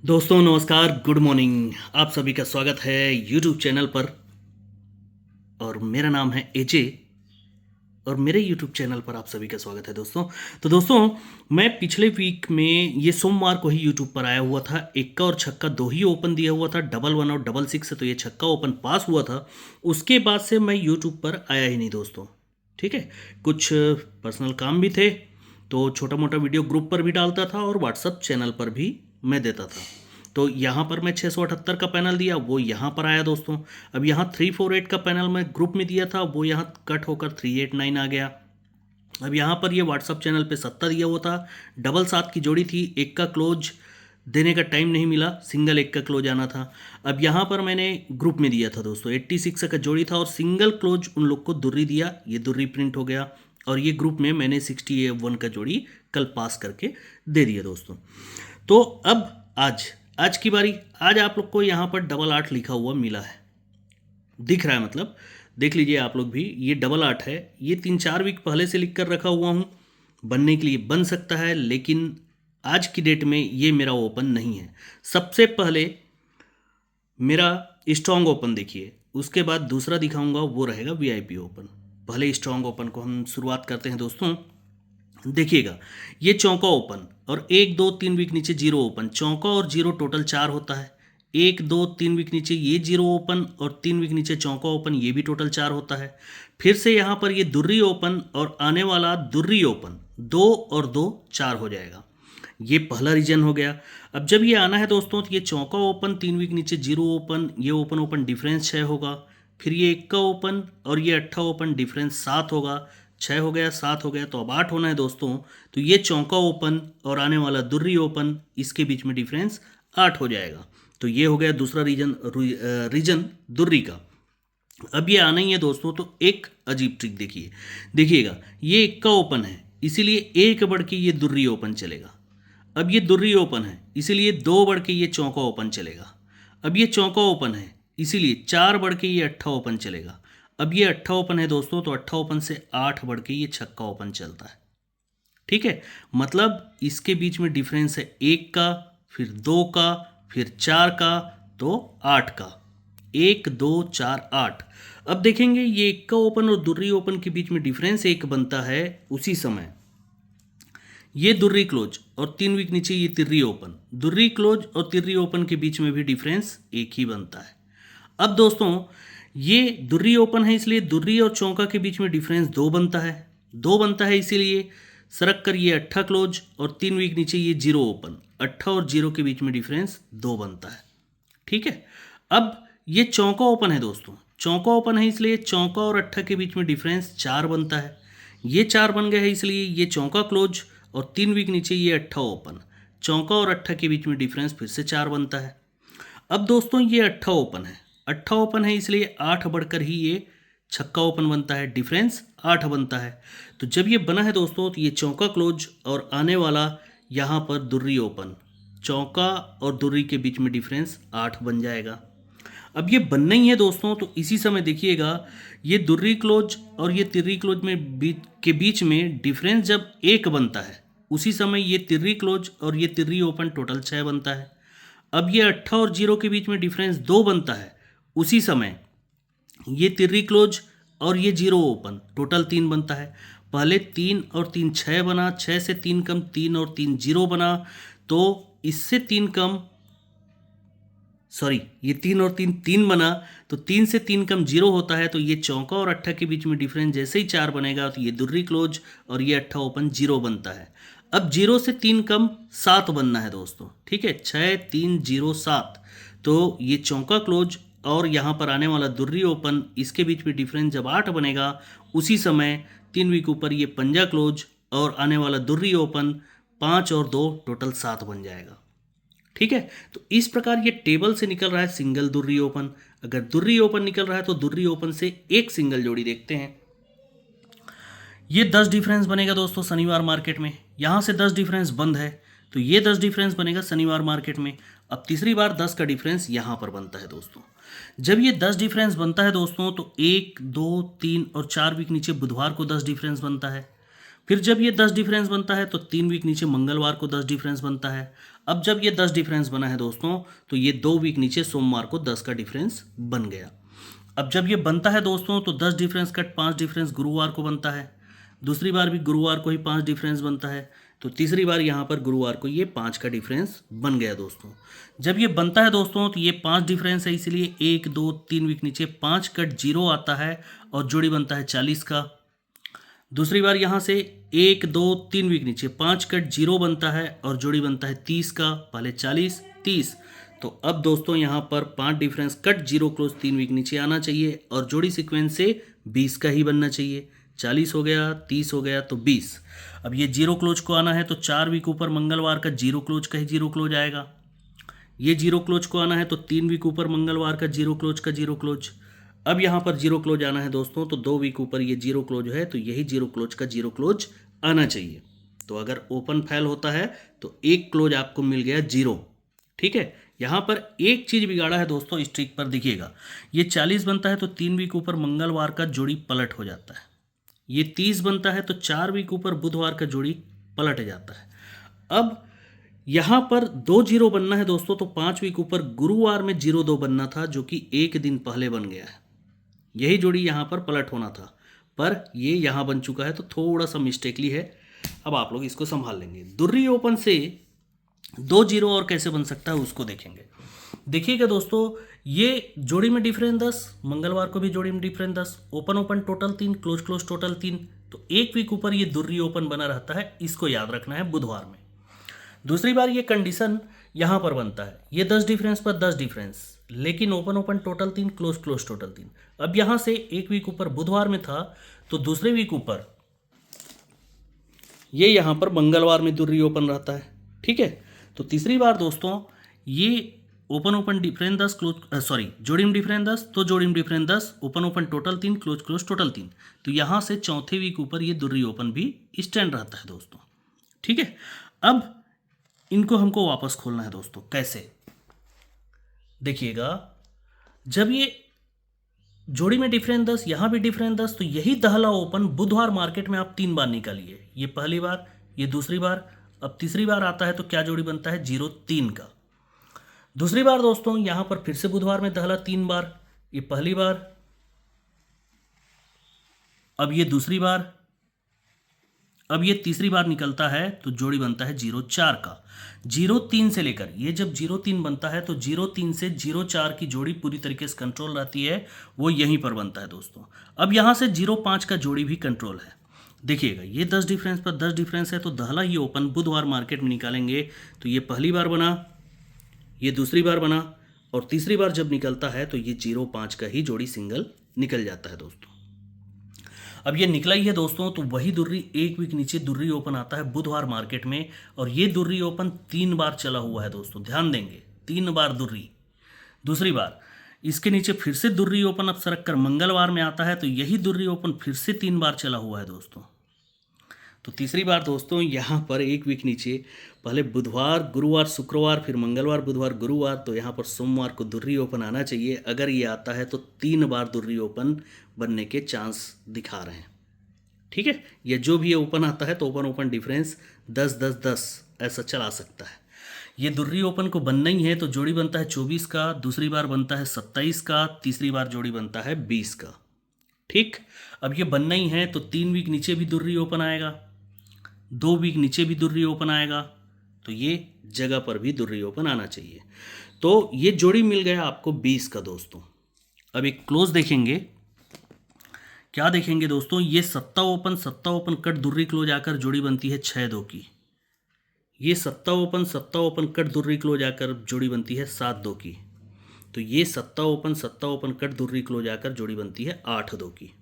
दोस्तों नमस्कार, good morning. आप सभी का स्वागत है यूट्यूब चैनल पर। और मेरा नाम है एजे और मेरे यूट्यूब चैनल पर आप सभी का स्वागत है दोस्तों। तो दोस्तों, मैं पिछले वीक में ये सोमवार को ही यूट्यूब पर आया हुआ था। इक्का और छक्का दो ही ओपन दिया हुआ था, डबल वन और डबल सिक्स से, तो ये छक्का ओपन पास हुआ था। उसके बाद से मैं यूट्यूब पर आया ही नहीं दोस्तों। ठीक है, कुछ पर्सनल काम भी थे, तो छोटा मोटा वीडियो ग्रुप पर भी डालता था और व्हाट्सअप चैनल पर भी मैं देता था। तो यहाँ पर मैं 678 का पैनल दिया, वो यहाँ पर आया दोस्तों। अब यहाँ 348 का पैनल मैं ग्रुप में दिया था, वो यहाँ कट होकर 389 आ गया। अब यहाँ पर ये व्हाट्सअप चैनल पे 70 दिया हुआ था, डबल 7 की जोड़ी थी, एक का क्लोज देने का टाइम नहीं मिला, सिंगल एक का क्लोज आना था। अब यहाँ पर मैंने ग्रुप में दिया था दोस्तों, 86 का जोड़ी था और सिंगल क्लोज उन लोग को दुर्री दिया, ये दुर्री प्रिंट हो गया। और ये ग्रुप में मैंने 61 का जोड़ी कल पास करके दे दिया दोस्तों। तो अब आज की बारी। आज आप लोग को यहाँ पर डबल 8 लिखा हुआ मिला है, दिख रहा है, मतलब देख लीजिए आप लोग भी, ये डबल 8 है। ये 3-4 वीक पहले से लिख कर रखा हुआ हूँ, बनने के लिए बन सकता है, लेकिन आज की डेट में ये मेरा ओपन नहीं है। सबसे पहले मेरा स्ट्रॉन्ग ओपन देखिए, उसके बाद दूसरा दिखाऊंगा, वो रहेगा वीआईपी ओपन। पहले स्ट्रॉन्ग ओपन को हम शुरुआत करते हैं दोस्तों। देखिएगा, ये चौका ओपन और 1-2-3 वीक नीचे जीरो ओपन, चौका और जीरो टोटल 4 होता है। 1-2-3 वीक नीचे ये जीरो ओपन और 3 वीक नीचे चौका ओपन, ये भी टोटल 4 होता है। फिर से यहाँ पर ये दुर्री ओपन और आने वाला दुर्री ओपन, 2 और 2 4 हो जाएगा। ये पहला रीजन हो गया। अब जब ये आना है दोस्तों, तो ये चौका ओपन, 3 वीक नीचे जीरो ओपन, ये ओपन ओपन डिफरेंस 6 होगा। फिर ये इक्का ओपन और ये अट्ठा ओपन, डिफरेंस 7 होगा। 6 हो गया, 7 हो गया, तो अब 8 होना है दोस्तों। तो ये चौका ओपन और आने वाला दुर्री ओपन, इसके बीच में डिफरेंस 8 हो जाएगा। तो ये हो गया दूसरा रीजन दुर्री का। अब ये आना ही है दोस्तों, तो एक अजीब ट्रिक देखिएगा, ये इक्का ओपन है, इसीलिए एक बढ़ के ये दुर्री ओपन चलेगा। अब ये दुर्री ओपन है, इसीलिए 2 बढ़ के ये चौका ओपन चलेगा। अब ये चौका ओपन है, इसीलिए 4 बढ़ के ये अट्ठा ओपन चलेगा। अब ये अट्ठा ओपन है दोस्तों, तो अट्ठा ओपन से 8 बढ़ के ये छक्का ओपन चलता है। ठीक है, मतलब इसके बीच में डिफरेंस है 1 का, फिर 2 का, फिर 4 का, तो 8 का। 1 2 4 8। अब देखेंगे, ये इक्का ओपन और दुर्री ओपन के बीच में डिफरेंस 1 बनता है, उसी समय ये दुर्री क्लोज और 3 वीक नीचे ये तिर्री ओपन, दुर्री क्लोज और तिर्री ओपन के बीच में भी डिफरेंस 1 ही बनता है। अब दोस्तों, ये दुर्री ओपन है, इसलिए दुर्री और चौका के बीच में डिफरेंस 2 बनता है। 2 बनता है, इसीलिए सरक कर ये अट्ठा क्लोज और 3 वीक नीचे ये जीरो ओपन, अट्ठा और जीरो के बीच में डिफरेंस 2 बनता है। ठीक है, अब ये चौका ओपन है दोस्तों, चौका ओपन है, इसलिए चौका और अट्ठा के बीच में डिफरेंस 4 बनता है। ये 4 बन गया है, इसलिए ये चौका क्लोज और 3 वीक नीचे ये अट्ठा ओपन, चौका और अट्ठा के बीच में डिफरेंस फिर से 4 बनता है। अब दोस्तों, ये अट्ठा ओपन है, अट्ठा ओपन है, इसलिए 8 बढ़कर ही ये छक्का ओपन बनता है, डिफरेंस 8 बनता है। तो जब ये बना है दोस्तों, तो ये चौका क्लोज और आने वाला यहाँ पर दुर्री ओपन, चौका और दुर्री के बीच में डिफरेंस 8 बन जाएगा। अब ये बनना ही है दोस्तों, तो इसी समय देखिएगा, ये दुर्री क्लोज और ये तिर्री क्लोज में के बीच में डिफरेंस जब 1 बनता है, उसी समय ये तिर्री क्लोज और ये तिर्री ओपन टोटल 6 बनता है। अब ये अट्ठा और जीरो के बीच में डिफरेंस 2 बनता है, उसी समय ये तिर्री क्लोज और ये जीरो ओपन टोटल 3 बनता है। पहले 3 और 3 6 बना, 6 से 3 कम 3 और 3 जीरो बना, तो इससे 3 कम, सॉरी, ये 3 और 3 3 बना, तो 3 से 3 कम जीरो होता है। तो ये चौका और अट्ठा के बीच में डिफरेंस जैसे ही 4 बनेगा, तो ये दुर्री क्लोज और ये अट्ठा ओपन जीरो बनता है। अब जीरो से 3 कम 7 बनना है दोस्तों। ठीक है, 6 3 0 7, तो ये चौका क्लोज और यहाँ पर आने वाला दुर्री ओपन, इसके बीच में डिफरेंस जब 8 बनेगा, उसी समय 3 वीक ऊपर ये पंजा क्लोज और आने वाला दुर्री ओपन, 5 और 2 टोटल 7 बन जाएगा। ठीक है, तो इस प्रकार ये टेबल से निकल रहा है सिंगल दुर्री ओपन। अगर दुर्री ओपन निकल रहा है, तो दुर्री ओपन से एक सिंगल जोड़ी देखते हैं। ये 10 डिफरेंस बनेगा दोस्तों शनिवार मार्केट में, यहाँ से 10 डिफरेंस बंद है, तो ये 10 डिफरेंस बनेगा शनिवार मार्केट में। अब तीसरी बार 10 का डिफरेंस यहाँ पर बनता है दोस्तों। जब ये 10 डिफरेंस बनता है दोस्तों, तो 1 2 3 और 4 वीक नीचे बुधवार को 10 डिफरेंस बनता है। फिर जब ये 10 डिफरेंस बनता है तो 3 वीक नीचे मंगलवार को 10 डिफरेंस बनता है। अब जब ये 10 डिफरेंस बना है दोस्तों तो ये 2 वीक नीचे सोमवार को 10 का डिफरेंस बन गया। अब जब ये बनता है दोस्तों तो 10 डिफरेंस कट 5 डिफरेंस गुरुवार को बनता है। दूसरी बार भी गुरुवार को ही 5 डिफरेंस बनता है। तो तीसरी बार यहाँ पर गुरुवार को ये 5 का डिफरेंस बन गया दोस्तों। जब ये बनता है दोस्तों तो ये 5 डिफरेंस है, इसलिए 1 2 3 वीक नीचे 5 कट 0 आता है और जोड़ी बनता है 40 का। दूसरी बार यहाँ से 1 2 3 वीक नीचे 5 कट 0 बनता है और जोड़ी बनता है 30 का। पहले 40 30। तो अब दोस्तों यहाँ पर 5 डिफरेंस कट 0 क्लोज 3 वीक नीचे आना चाहिए और जोड़ी सीक्वेंस से 20 का ही बनना चाहिए। 40 हो गया, 30 हो गया तो 20। अब ये 0 क्लोज को आना है तो 4 वीक ऊपर मंगलवार का 0 क्लोज का ही 0 क्लोज आएगा। ये 0 क्लोज को आना है तो 3 वीक ऊपर मंगलवार का 0 क्लोज का 0 क्लोज। अब यहाँ पर 0 क्लोज आना है दोस्तों तो 2 वीक ऊपर ये 0 क्लोज है तो यही 0 क्लोज का 0 क्लोज आना चाहिए। तो अगर ओपन फेल होता है तो एक क्लोज आपको मिल गया 0। ठीक है, यहाँ पर एक चीज़ बिगाड़ा है दोस्तों, इस ट्रिक पर दिखिएगा। ये 40 बनता है तो 3 वीक ऊपर मंगलवार का जोड़ी पलट हो जाता है। ये 30 बनता है तो 4 वीक ऊपर बुधवार का जोड़ी पलट जाता है। अब यहाँ पर 2 0 बनना है दोस्तों तो 5 वीक ऊपर गुरुवार में 0 2 बनना था जो कि एक दिन पहले बन गया है। यही जोड़ी यहाँ पर पलट होना था पर ये यहाँ बन चुका है तो थोड़ा सा मिस्टेकली है। अब आप लोग इसको संभाल लेंगे। दुर्री ओपन से 2 0 और कैसे बन सकता है उसको देखेंगे। देखिएगा दोस्तों, ये जोड़ी में डिफरेंस 10, मंगलवार को भी जोड़ी में difference 10, open open total 3, close close total 3। तो एक वीक ऊपर ये दुर्री ओपन बना रहता है, इसको याद रखना है बुधवार में। दूसरी बार ये कंडीशन यहाँ पर बनता है, ये 10 डिफरेंस पर 10 डिफरेंस, लेकिन open open total 3, close close total 3। अब यहाँ से एक वीक ऊपर बुधवार में था तो दूसरे वीक ऊपर ये यहाँ पर मंगलवार में दुर्री ओपन रहता है। ठीक है, तो तीसरी बार दोस्तों ये ओपन ओपन डिफरेंस 10, क्लोज जोड़ी में डिफरेंस 10 तो जोड़ी में difference 10, open open total 3, close close total 3। तो यहाँ से चौथे वीक ऊपर ये दुर्री ओपन भी स्टैंड रहता है दोस्तों। ठीक है, अब इनको हमको वापस खोलना है दोस्तों। कैसे देखिएगा, जब ये जोड़ी में डिफरेंस 10, यहाँ भी डिफरेंस 10, तो यही दहला ओपन बुधवार मार्केट में आप 3 बार निकालिए। ये पहली बार, ये दूसरी बार, अब तीसरी बार आता है तो क्या जोड़ी बनता है 0 3 का। दूसरी बार दोस्तों यहाँ पर फिर से बुधवार में दहला 3 बार, ये पहली बार, अब ये दूसरी बार, अब ये तीसरी बार निकलता है तो जोड़ी बनता है 0 4 का। 0 3 से लेकर ये जब 0 3 बनता है तो 0 3 से 0 4 की जोड़ी पूरी तरीके से कंट्रोल रहती है, वो यहीं पर बनता है दोस्तों। अब यहाँ से 0 5 का जोड़ी भी कंट्रोल है। देखिएगा, ये 10 डिफरेंस पर 10 डिफरेंस है तो दहला ही ओपन बुधवार मार्केट में निकालेंगे तो ये पहली बार बना, ये दूसरी बार बना और तीसरी बार जब निकलता है तो ये 0 5 का ही जोड़ी सिंगल निकल जाता है दोस्तों। अब ये निकला ही है दोस्तों तो वही दुर्री एक वीक नीचे दुर्री ओपन आता है बुधवार मार्केट में और ये दुर्री ओपन 3 बार चला हुआ है दोस्तों, ध्यान देंगे 3 बार दुर्री। दूसरी बार इसके नीचे फिर से दुर्री ओपन अब सरक कर मंगलवार में आता है तो यही दुर्री ओपन फिर से 3 बार चला हुआ है दोस्तों। तो तीसरी बार दोस्तों यहाँ पर एक वीक नीचे पहले बुधवार गुरुवार शुक्रवार फिर मंगलवार बुधवार गुरुवार, तो यहाँ पर सोमवार को दुर्री ओपन आना चाहिए। अगर ये आता है तो 3 बार दुर्री ओपन बनने के चांस दिखा रहे हैं। ठीक है, ये जो भी ओपन आता है तो ओपन ओपन डिफरेंस 10 10 10 ऐसा चला सकता है। ये दुर्री ओपन को बनना ही है तो जोड़ी बनता है 24 का, दूसरी बार बनता है 27 का, तीसरी बार जोड़ी बनता है 20 का। ठीक, अब ये बनना ही है तो 3 वीक नीचे भी दुर्री ओपन आएगा, 2 वीक नीचे भी दुर्री ओपन आएगा, तो ये जगह पर भी दुर्री ओपन आना चाहिए। तो ये जोड़ी मिल गया आपको 20 का दोस्तों। अब एक क्लोज देखेंगे, क्या देखेंगे दोस्तों, ये 7 ओपन कट दुर्री क्लोज आकर जोड़ी बनती है 6 2 की। ये 7 ओपन कट दुर्री क्लोज आकर जोड़ी बनती है 7 2 की। तो ये 7 ओपन कट दुर्री क्लोज आकर जोड़ी बनती है 8 2 की।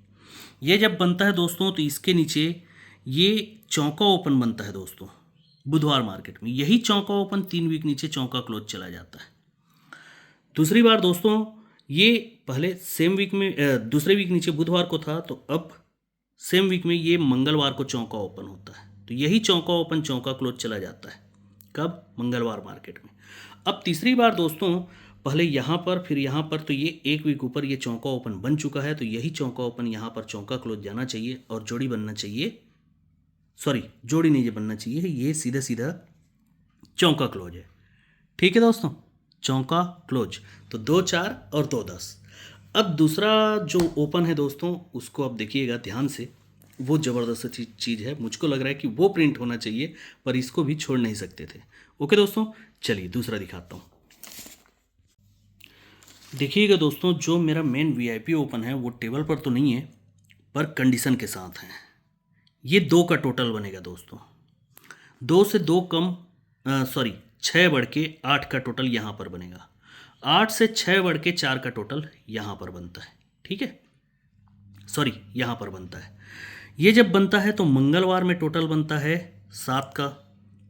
ये जब बनता है दोस्तों तो इसके नीचे ये चौका ओपन बनता है दोस्तों बुधवार मार्केट में। यही चौका ओपन 3 वीक नीचे चौका क्लोज चला जाता है। दूसरी बार दोस्तों ये पहले सेम वीक में दूसरे वीक नीचे बुधवार को था तो अब सेम वीक में ये मंगलवार को चौका ओपन होता है, तो यही चौका ओपन चौका क्लोज चला जाता है। कब? मंगलवार मार्केट में। अब तीसरी बार दोस्तों पहले यहाँ पर फिर यहाँ पर, तो ये एक वीक ऊपर ये चौका ओपन बन चुका है तो यही चौका ओपन यहाँ पर चौका क्लोज जाना चाहिए और जोड़ी बनना चाहिए सॉरी जोड़ी नहीं ये बनना चाहिए, ये सीधा सीधा चौका क्लोज है। ठीक है दोस्तों, चौका क्लोज। तो 2 4 और 2 10। अब दूसरा जो ओपन है दोस्तों, उसको आप देखिएगा ध्यान से, वो ज़बरदस्त चीज़ है। मुझको लग रहा है कि वो प्रिंट होना चाहिए, पर इसको भी छोड़ नहीं सकते थे। ओके दोस्तों, चलिए दूसरा दिखाता हूँ। देखिएगा दोस्तों, जो मेरा मेन वीआईपी ओपन है वो टेबल पर तो नहीं है, पर कंडीशन के साथ है। ये 2 का टोटल बनेगा दोस्तों। 2 से 2 कम, सॉरी 6 बढ़ के 8 का टोटल यहाँ पर बनेगा। 8 से 6 बढ़ के 4 का टोटल यहाँ पर बनता है। ठीक है, सॉरी यहाँ पर बनता है। ये जब बनता है तो मंगलवार में टोटल बनता है 7 का।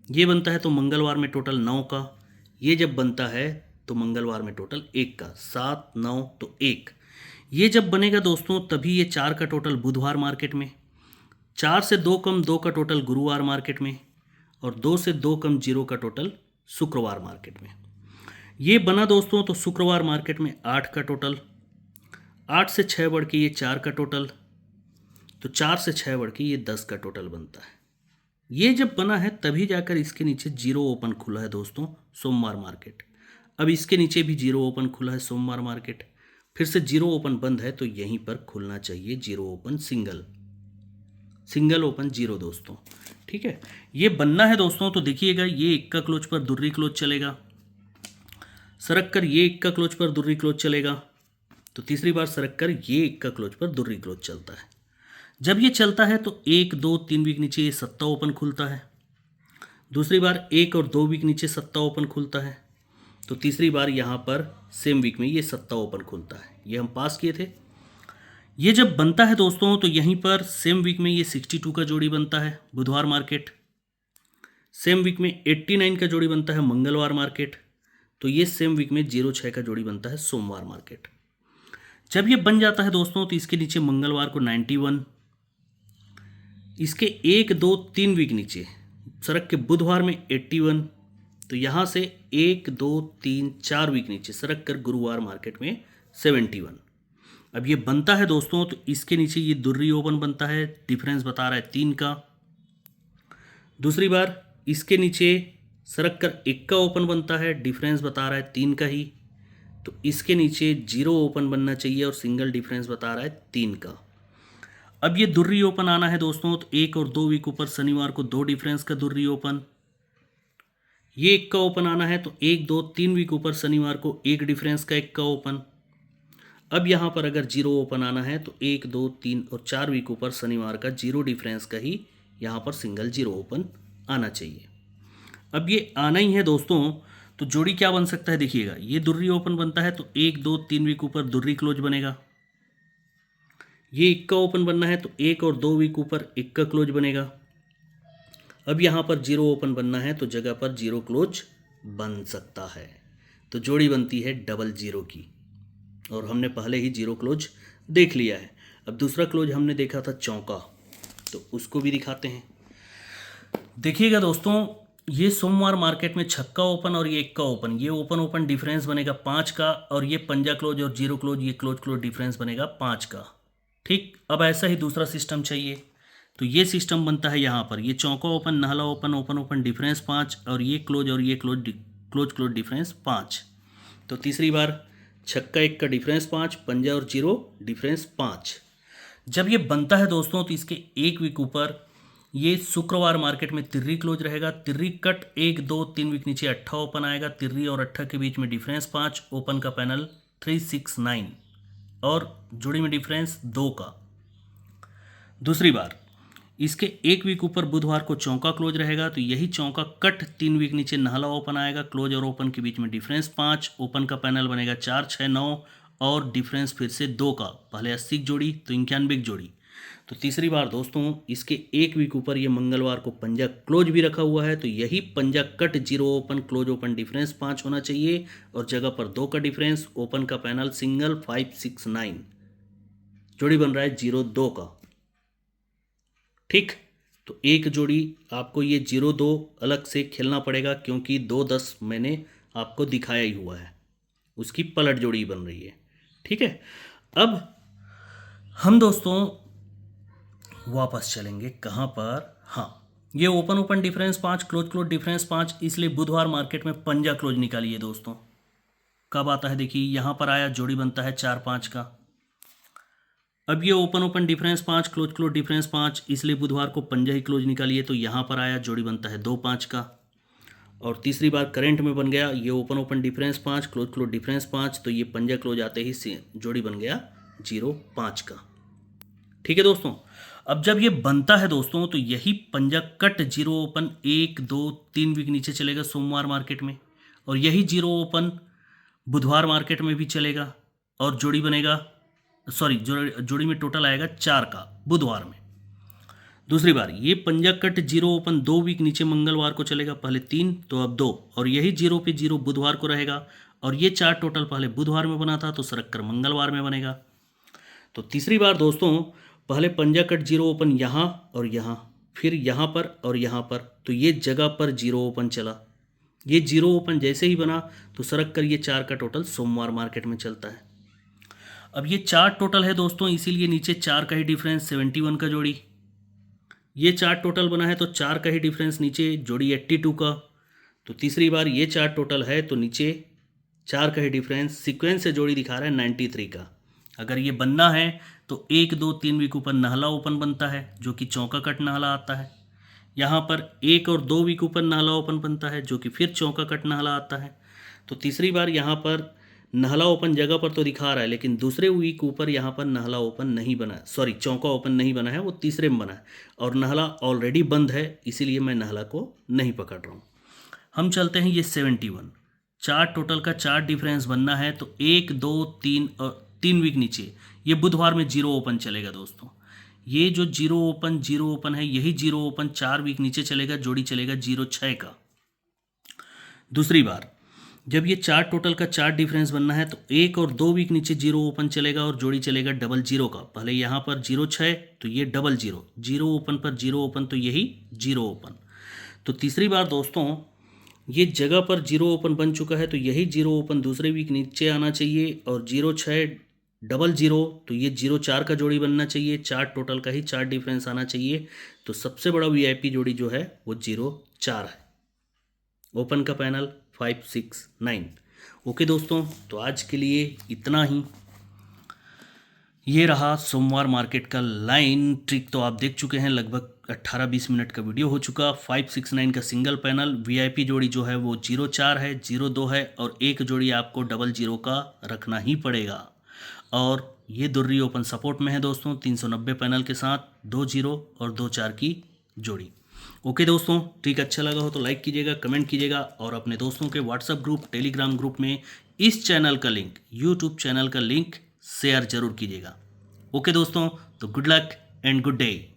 ये बनता है तो मंगलवार में टोटल 9 का। ये जब बनता है तो मंगलवार में टोटल 1 का। 7 9 तो 1। ये जब बनेगा दोस्तों तभी ये 4 का टोटल बुधवार मार्केट में, 4 से 2 कम 2 का टोटल गुरुवार मार्केट में, और 2 से 2 कम 0 का टोटल शुक्रवार मार्केट में। ये बना दोस्तों तो शुक्रवार मार्केट में 8 का टोटल, 8 से 6 बढ़ के ये 4 का टोटल, तो 4 से 6 बढ़ के ये 10 का टोटल बनता है। ये जब बना है तभी जाकर इसके नीचे 0 ओपन खुला है दोस्तों, सोमवार मार्केट। अब इसके नीचे भी 0 ओपन खुला है, सोमवार मार्केट। फिर से 0 ओपन बंद है तो यहीं पर खुलना चाहिए 0 ओपन, सिंगल ओपन 0 दोस्तों। ठीक है, ये बनना है दोस्तों। तो देखिएगा, ये 1 का क्लोज पर दुर्री क्लोज चलेगा, सरक कर ये 1 का क्लोज पर दुर्री क्लोज चलेगा, तो तीसरी बार सरक कर ये 1 का क्लोज पर दुर्री क्लोज चलता है। जब ये चलता है तो 1 2 3 वीक नीचे ये सत्ता ओपन खुलता है। दूसरी बार 1 और 2 वीक नीचे सत्ता ओपन खुलता है, तो तीसरी बार यहाँ पर सेम वीक में ये सत्ता ओपन खुलता है। ये हम पास किए थे। ये जब बनता है दोस्तों तो यहीं पर सेम वीक में ये 62 का जोड़ी बनता है, बुधवार मार्केट। सेम वीक में 89 का जोड़ी बनता है, मंगलवार मार्केट। तो ये सेम वीक में 06 का जोड़ी बनता है, सोमवार मार्केट। जब ये बन जाता है दोस्तों तो इसके नीचे मंगलवार को 91, इसके 1 2 3 वीक नीचे सरक के बुधवार में 81, तो यहाँ से 1 2 3 4 वीक नीचे सरक कर गुरुवार मार्केट में 71। अब ये बनता है दोस्तों तो इसके नीचे ये दुर्री ओपन बनता है, डिफरेंस बता रहा है 3 का। दूसरी बार इसके नीचे सरक कर 1 का ओपन बनता है, डिफरेंस बता रहा है 3 का ही। तो इसके नीचे 0 ओपन बनना चाहिए और सिंगल डिफरेंस बता रहा है 3 का। अब ये दुर्री ओपन आना है दोस्तों तो 1 और 2 वीक ऊपर शनिवार को 2 डिफरेंस का दुर्री ओपन। ये 1 का ओपन आना है तो 1 2 3 वीक ऊपर शनिवार को 1 डिफरेंस का 1 का ओपन। अब यहाँ पर अगर 0 ओपन आना है तो 1 2 3 और 4 वीक ऊपर शनिवार का 0 डिफरेंस का ही यहाँ पर सिंगल 0 ओपन आना चाहिए। अब ये आना ही है दोस्तों, तो जोड़ी क्या बन सकता है देखिएगा। ये दुर्री ओपन बनता है तो 1 2 3 वीक ऊपर दुर्री क्लोज बनेगा। ये 1 का ओपन बनना है तो 1 और 2 वीक ऊपर 1 का क्लोज बनेगा। अब यहाँ पर 0 ओपन बनना है तो जगह पर 0 क्लोज बन सकता है, तो जोड़ी बनती है डबल 0 की। और हमने पहले ही 0 क्लोज देख लिया है। अब दूसरा क्लोज हमने देखा था चौका, तो उसको भी दिखाते हैं। देखिएगा दोस्तों, ये सोमवार मार्केट में छक्का ओपन और ये 1 का ओपन, ये ओपन ओपन डिफरेंस बनेगा 5 का, और ये पंजा क्लोज और 0 क्लोज, ये क्लोज क्लोज डिफरेंस बनेगा 5 का। ठीक, अब ऐसा ही दूसरा सिस्टम चाहिए, तो ये सिस्टम बनता है यहाँ पर। ये चौका ओपन, नहला ओपन, ओपन ओपन डिफरेंस 5, और ये क्लोज क्लोज डिफरेंस 5। तो तीसरी बार छक्का 1 का डिफरेंस 5, पंजा और 0 डिफरेंस 5। जब ये बनता है दोस्तों तो इसके 1 वीक ऊपर ये शुक्रवार मार्केट में तिर्री क्लोज रहेगा। तिर्री कट 1 2 3 वीक नीचे 8 ओपन आएगा। तिर्री और 8 के बीच में डिफरेंस 5, ओपन का पैनल 3 6 9 और जोड़ी में डिफरेंस 2 का। दूसरी बार इसके 1 वीक ऊपर बुधवार को चौका क्लोज रहेगा, तो यही चौका कट 3 वीक नीचे नहला ओपन आएगा। क्लोज और ओपन के बीच में डिफरेंस 5, ओपन का पैनल बनेगा 4 6 9 और डिफरेंस फिर से 2 का। पहले 80 की जोड़ी तो 91 की जोड़ी। तो तीसरी बार दोस्तों इसके 1 वीक ऊपर ये मंगलवार को पंजा क्लोज भी रखा हुआ है, तो यही पंजा cut 0 open, close open difference 5 होना चाहिए, और जगह पर 2 का डिफरेंस, ओपन का पैनल सिंगल 5 6 9, जोड़ी बन रहा है 0 2 का। ठीक, तो एक जोड़ी आपको ये 0 2 अलग से खेलना पड़ेगा, क्योंकि 2 10 मैंने आपको दिखाया ही हुआ है, उसकी पलट जोड़ी बन रही है। ठीक है, अब हम दोस्तों वापस चलेंगे कहाँ पर, हाँ, ये open open difference 5, close close difference 5, इसलिए बुधवार मार्केट में पंजा क्लोज निकालिए दोस्तों। कब आता है देखिए, यहाँ पर आया, जोड़ी बनता है 4-5 का। अब ये open open difference 5, close close difference 5, इसलिए बुधवार को पंजा ही क्लोज निकालिए, तो यहाँ पर आया, जोड़ी बनता है 2-5 का। और तीसरी बार करंट में बन गया, ये open open difference 5, close close difference 5, तो ये पंजा क्लोज आते ही जोड़ी बन गया 0-5 का। ठीक है दोस्तों। अब जब ये बनता है दोस्तों, तो यही पंजा कट 0 ओपन 1, 2, 3 वीक नीचे चलेगा सोमवार मार्केट में, और यही 0 ओपन बुधवार मार्केट में भी चलेगा, और जोड़ी बनेगा, सॉरी, जोड़ी में टोटल आएगा 4 का बुधवार में। दूसरी बार ये पंजा कट 0 ओपन 2 वीक नीचे मंगलवार को चलेगा, पहले 3 तो अब 2, और यही 0 पे 0 बुधवार को रहेगा, और ये 4 टोटल पहले बुधवार में बना था तो सरक कर मंगलवार में बनेगा। तो तीसरी बार दोस्तों, पहले पंजा कट 0 ओपन यहाँ और यहाँ, फिर यहाँ पर और यहाँ पर, तो ये जगह पर 0 ओपन चला। ये 0 ओपन जैसे ही बना तो सरक कर ये 4 का टोटल सोमवार मार्केट में चलता है। अब ये 4 टोटल है दोस्तों, इसीलिए नीचे 4 का ही डिफरेंस 71 का जोड़ी। ये 4 टोटल बना है तो 4 का ही डिफरेंस नीचे, जोड़ी 82 का। तो तीसरी बार ये 4 टोटल है तो नीचे 4 का ही डिफरेंस, सीक्वेंस से जोड़ी दिखा रहा है 93 का। अगर ये बनना है तो 1, 2, 3 वीक ऊपर नहला ओपन बनता है, जो कि चौका कट नहला आता है। यहाँ पर 1 और 2 वीक ऊपर नहला ओपन बनता है, जो कि फिर चौका कट नहला आता है। तो तीसरी बार यहाँ पर नहला ओपन जगह पर तो दिखा रहा है, लेकिन दूसरे वीक ऊपर यहाँ पर नहला ओपन नहीं बना, सॉरी, चौका ओपन नहीं बना है, वो तीसरे में बना है, और नहला ऑलरेडी बंद है, इसीलिए मैं नहला को नहीं पकड़ रहा हूँ। हम चलते हैं ये 71, 4 टोटल का 4 डिफरेंस बनना है, तो 1, 2, 3 और 3 वीक नीचे ये बुधवार में 0 ओपन चलेगा दोस्तों। ये जो 0 ओपन है, यही 0 ओपन 4 वीक नीचे चलेगा, जोड़ी चलेगा 0-6 का। दूसरी बार जब ये 4 टोटल का 4 डिफरेंस बनना है, तो 1 और 2 वीक नीचे 0 ओपन चलेगा और जोड़ी चलेगा 00 का। पहले यहाँ पर 0-6 तो ये 00, 0 ओपन पर 0 ओपन तो यही 0 ओपन। तो तीसरी बार दोस्तों, ये जगह पर 0 ओपन बन चुका है, तो यही 0 ओपन दूसरे वीक नीचे आना चाहिए, और 0-6 00 तो ये 0-4 का जोड़ी बनना चाहिए, 4 टोटल का ही 4 डिफरेंस आना चाहिए। तो सबसे बड़ा वीआईपी जोड़ी जो है वो 0-4 है। ओपन का पैनल 5-6-9। ओके दोस्तों, तो आज के लिए इतना ही। ये रहा सोमवार मार्केट का लाइन ट्रिक, तो आप देख चुके हैं, लगभग 18-20 मिनट का वीडियो हो चुका। 5-6-9 का सिंगल पैनल, वीआईपी जोड़ी जो है वो 0-4 है, 0-2 है, और एक जोड़ी आपको 00 का रखना ही पड़ेगा। और ये दुर्री ओपन सपोर्ट में है दोस्तों, 390 पैनल के साथ 2-0 और 2-4 की जोड़ी। ओके दोस्तों, ठीक, अच्छा लगा हो तो लाइक कीजिएगा, कमेंट कीजिएगा, और अपने दोस्तों के व्हाट्सएप ग्रुप, टेलीग्राम ग्रुप में इस चैनल का लिंक, यूट्यूब चैनल का लिंक शेयर जरूर कीजिएगा। ओके दोस्तों, तो good luck and good day.